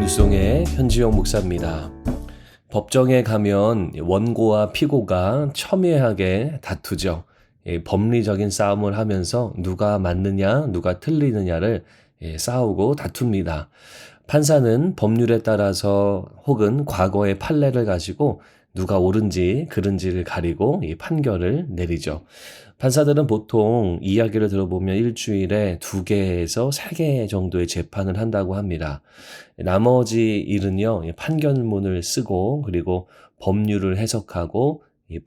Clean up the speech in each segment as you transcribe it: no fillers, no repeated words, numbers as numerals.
뉴송의 현지영 목사입니다. 법정에 가면 원고와 피고가 첨예하게 다투죠. 법리적인 싸움을 하면서 누가 맞느냐, 누가 틀리느냐를 싸우고 다툽니다. 판사는 법률에 따라서 혹은 과거의 판례를 가지고 누가 옳은지 그른지를 가리고 이 판결을 내리죠. 판사들은 보통 이야기를 들어보면 일주일에 2개에서 3개 정도의 재판을 한다고 합니다. 나머지 일은요, 판결문을 쓰고 그리고 법률을 해석하고 이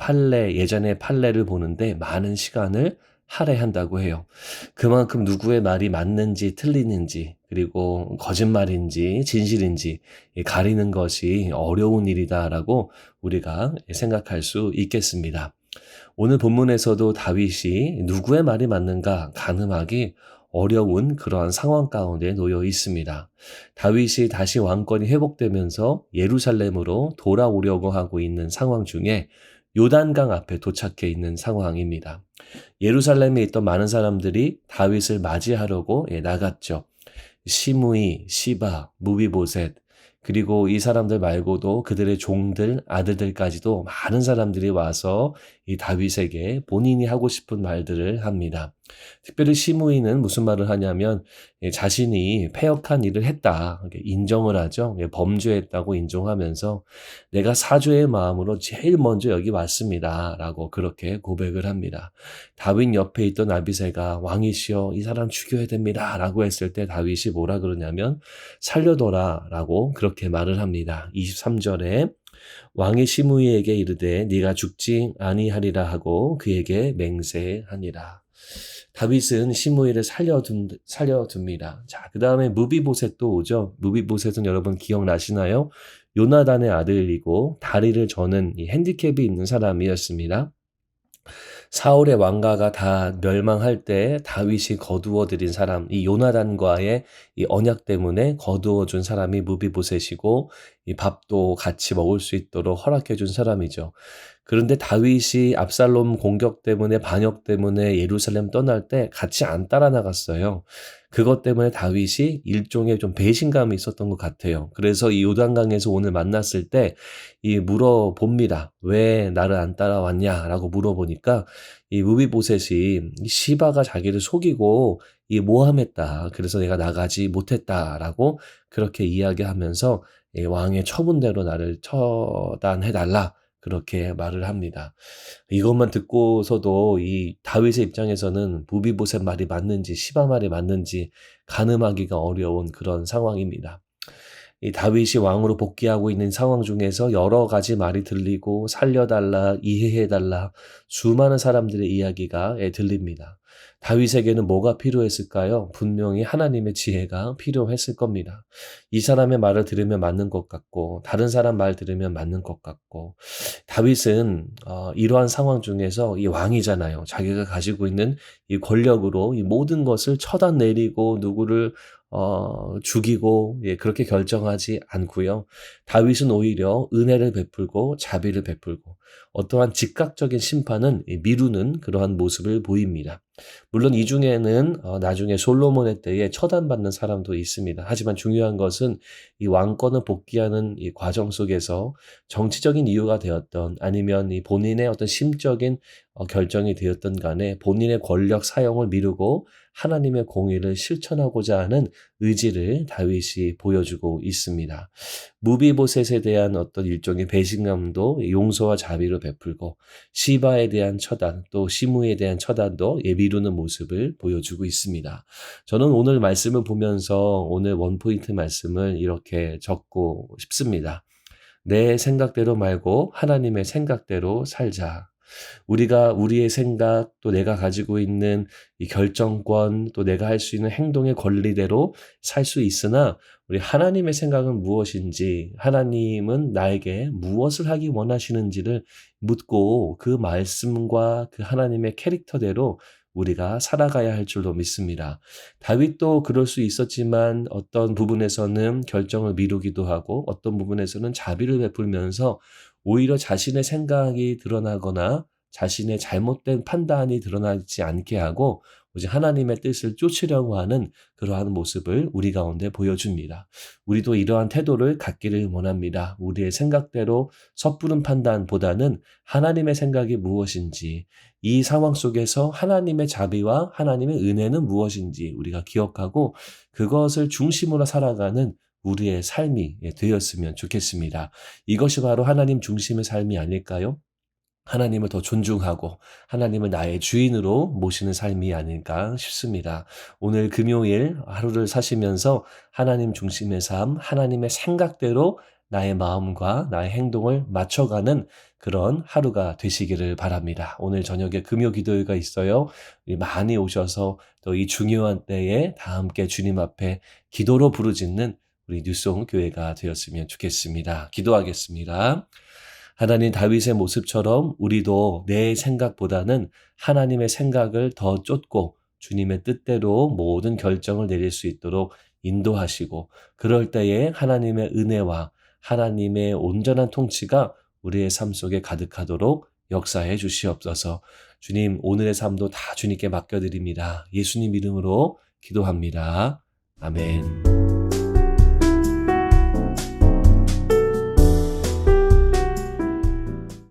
예전의 판례를 보는데 많은 시간을 할애한다고 해요. 그만큼 누구의 말이 맞는지 틀리는지 그리고 거짓말인지 진실인지 가리는 것이 어려운 일이다라고 우리가 생각할 수 있겠습니다. 오늘 본문에서도 다윗이 누구의 말이 맞는가 가늠하기 어려운 그러한 상황 가운데 놓여 있습니다. 다윗이 다시 왕권이 회복되면서 예루살렘으로 돌아오려고 하고 있는 상황 중에 요단강 앞에 도착해 있는 상황입니다. 예루살렘에 있던 많은 사람들이 다윗을 맞이하려고 나갔죠. 시므이, 시바, 무비보셋, 그리고 이 사람들 말고도 그들의 종들, 아들들까지도 많은 사람들이 와서 이 다윗에게 본인이 하고 싶은 말들을 합니다. 특별히 시므이는 무슨 말을 하냐면 자신이 패역한 일을 했다 인정을 하죠. 범죄했다고 인정하면서 내가 사죄의 마음으로 제일 먼저 여기 왔습니다 라고 그렇게 고백을 합니다. 다윗 옆에 있던 아비새가 왕이시여 이 사람 죽여야 됩니다 라고 했을 때 다윗이 뭐라 그러냐면 살려둬라 라고 그렇게 말을 합니다. 23절에 왕이 시므이에게 이르되 네가 죽지 아니하리라 하고 그에게 맹세하니라. 다윗은 시므이를 살려둡니다. 자, 그 다음에 무비보셋도 오죠. 무비보셋은 여러분 기억나시나요? 요나단의 아들이고 다리를 저는 이 핸디캡이 있는 사람이었습니다. 사울의 왕가가 다 멸망할 때 다윗이 거두어 들인 사람, 이 요나단과의 이 언약 때문에 거두어 준 사람이 무비보셋이고 이 밥도 같이 먹을 수 있도록 허락해 준 사람이죠. 그런데 다윗이 압살롬 공격 때문에 반역 때문에 예루살렘 떠날 때 같이 안 따라 나갔어요. 그것 때문에 다윗이 일종의 좀 배신감이 있었던 것 같아요. 그래서 이 요단강에서 오늘 만났을 때 이 물어봅니다. 왜 나를 안 따라왔냐라고 물어보니까 이 무비보셋이 시바가 자기를 속이고 이 모함했다. 그래서 내가 나가지 못했다라고 그렇게 이야기하면서 왕의 처분대로 나를 처단해달라. 그렇게 말을 합니다. 이것만 듣고서도 이 다윗의 입장에서는 무비보셋 말이 맞는지 시바 말이 맞는지 가늠하기가 어려운 그런 상황입니다. 이 다윗이 왕으로 복귀하고 있는 상황 중에서 여러 가지 말이 들리고 살려달라, 이해해달라 수많은 사람들의 이야기가 들립니다. 다윗에게는 뭐가 필요했을까요? 분명히 하나님의 지혜가 필요했을 겁니다. 이 사람의 말을 들으면 맞는 것 같고 다른 사람 말 들으면 맞는 것 같고 다윗은 이러한 상황 중에서 이 왕이잖아요. 자기가 가지고 있는 이 권력으로 이 모든 것을 처단내리고 누구를 죽이고 그렇게 결정하지 않고요. 다윗은 오히려 은혜를 베풀고 자비를 베풀고 어떠한 즉각적인 심판은 미루는 그러한 모습을 보입니다. 물론 이 중에는 나중에 솔로몬의 때에 처단받는 사람도 있습니다. 하지만 중요한 것은 이 왕권을 복귀하는 이 과정 속에서 정치적인 이유가 되었던 아니면 이 본인의 어떤 심적인 결정이 되었던 간에 본인의 권력 사용을 미루고 하나님의 공의를 실천하고자 하는 의지를 다윗이 보여주고 있습니다. 무비보셋에 대한 어떤 일종의 배신감도 용서와 자비로 베풀고 시바에 대한 처단 또 시므에 대한 처단도 미루는 모습을 보여주고 있습니다. 저는 오늘 말씀을 보면서 오늘 원포인트 말씀을 이렇게 적고 싶습니다. 내 생각대로 말고 하나님의 생각대로 살자. 우리가 우리의 생각 또 내가 가지고 있는 이 결정권 또 내가 할 수 있는 행동의 권리대로 살 수 있으나 우리 하나님의 생각은 무엇인지 하나님은 나에게 무엇을 하기 원하시는지를 묻고 그 말씀과 그 하나님의 캐릭터대로 우리가 살아가야 할 줄로 믿습니다. 다윗도 그럴 수 있었지만 어떤 부분에서는 결정을 미루기도 하고 어떤 부분에서는 자비를 베풀면서 오히려 자신의 생각이 드러나거나 자신의 잘못된 판단이 드러나지 않게 하고 오직 하나님의 뜻을 쫓으려고 하는 그러한 모습을 우리 가운데 보여줍니다. 우리도 이러한 태도를 갖기를 원합니다. 우리의 생각대로 섣부른 판단보다는 하나님의 생각이 무엇인지, 이 상황 속에서 하나님의 자비와 하나님의 은혜는 무엇인지 우리가 기억하고 그것을 중심으로 살아가는 우리의 삶이 되었으면 좋겠습니다. 이것이 바로 하나님 중심의 삶이 아닐까요? 하나님을 더 존중하고 하나님을 나의 주인으로 모시는 삶이 아닐까 싶습니다. 오늘 금요일 하루를 사시면서 하나님 중심의 삶, 하나님의 생각대로 나의 마음과 나의 행동을 맞춰가는 그런 하루가 되시기를 바랍니다. 오늘 저녁에 금요 기도회가 있어요. 많이 오셔서 또 이 중요한 때에 다 함께 주님 앞에 기도로 부르짖는 우리 뉴송 교회가 되었으면 좋겠습니다. 기도하겠습니다. 하나님 다윗의 모습처럼 우리도 내 생각보다는 하나님의 생각을 더 쫓고 주님의 뜻대로 모든 결정을 내릴 수 있도록 인도하시고 그럴 때에 하나님의 은혜와 하나님의 온전한 통치가 우리의 삶 속에 가득하도록 역사해 주시옵소서. 주님 오늘의 삶도 다 주님께 맡겨드립니다. 예수님 이름으로 기도합니다. 아멘.